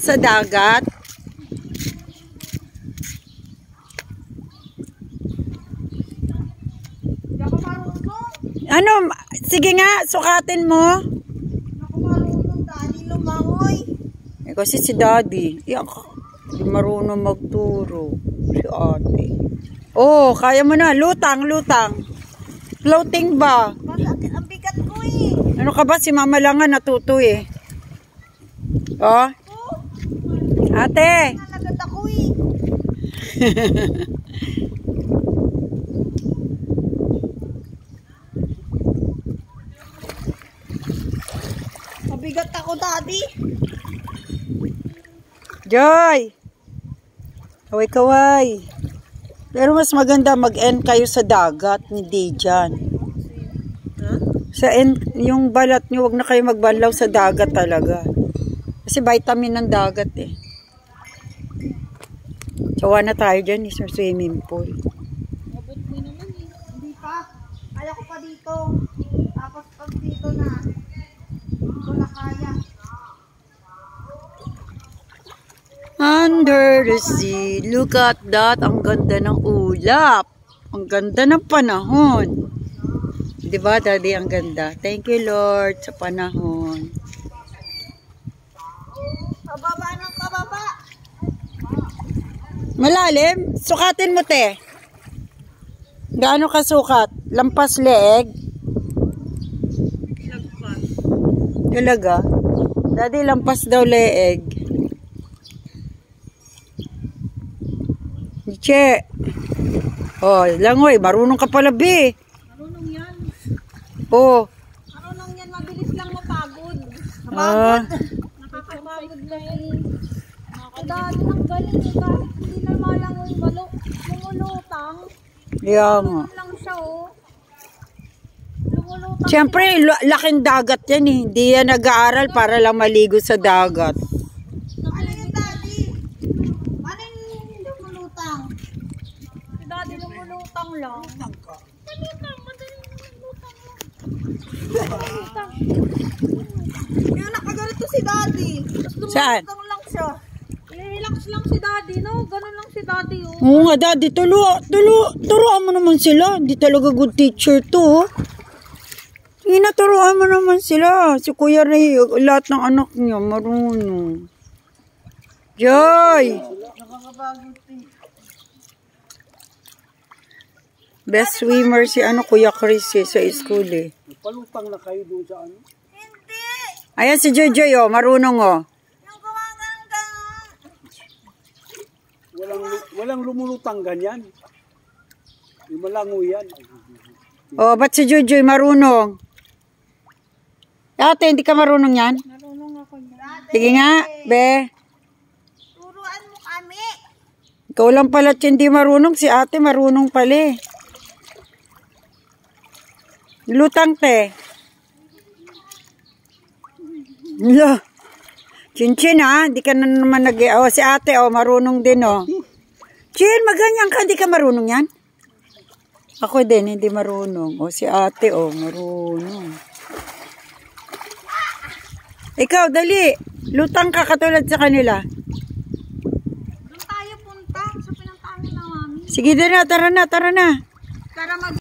sa dagat? Hindi ako marunong. Ano? Sige nga, sukatin mo. Hindi ako marunong, Daddy, lumangoy. Eh, kasi si Daddy, hindi marunong magturo. Si ate. Oh, kaya mo na. Lutang, lutang. Floating ba? Ang bigat ko eh. Ano ka ba? Si Mama lang nga natuto eh. Oh. Ate. Nalagat ako eh. Mabigat ako, Daddy. Joy. Kaway-kaway. Pero mas maganda mag-end kayo sa dagat, hindi dyan. Huh? Sa end, yung balat nyo, wag na kayo magbanlaw sa dagat talaga. Kasi vitamin ng dagat eh. Sawa na tayo dyan, is swimming pool. Abot mo naman eh. Hindi pa. Kaya ko pa dito. Tapos pag dito na, dito na kaya. Under the sea, look at that. Ang ganda ng ulap. Ang ganda ng panahon. Diba, Daddy? Ang ganda. Thank you, Lord, sa panahon. Pababa ng pababa. Malalim? Sukatin mo, te. Gaano ka sukat? Lampas leeg? Lagpas. Talaga? Daddy, lampas daw leeg. Che. Oh, langoy. Marunong ka pala, be. Marunong yan. Oh. Marunong yan. Mabilis lang mapagod. Ah. Nakakapagod na yun. Dahil ang galing nila. Hindi na malangoy lumulutang. Yeah, nga. Lang siya oh. Lumulutang. Siyempre, laking dagat yan eh. Hindi yan nag-aaral para lang maligo sa dagat. Ano yung Daddy? Ano yung lumulutang? Si Daddy lumulutang lang. Lumulutang. Madaling lumulutang lang. Lumulutang. Kaya nakaganito si Daddy. Tapos Saan? lumulutang lang siya. Relax lang si Daddy, no? Ganun lang si Daddy, oh. Oo nga, Daddy. Turuan mo naman sila. Hindi talaga good teacher to. Turuan mo naman sila. Si Kuya Ray, lahat ng anak niya, marunong. Joy! Best swimmer si Kuya Chris eh, sa school eh. Palutang na kayo doon sa ano? Hindi! Ayan si Joy, oh, marunong oh. Yung gumaganong. Walang lumulutang ganyan. Yung malango yan. Oh, ba't si Joy marunong? Ate, hindi ka marunong yan? Marunong ako niya. Sige nga, be. Turuan mo kami. Ikaw lang pala hindi marunong. Si ate marunong pala eh. Lutang, te. Lo. Chin-chin ha. Di ka na naman oh, si ate oh, marunong din oh. Chin, maganyan ka. Hindi ka marunong yan? Ako din, hindi marunong. O, si ate oh, marunong. Ikaw, dali. Lutang ka katulad sa kanila. Doon tayo punta sa pinuntahan ng mami. Sige, tara na. Para mag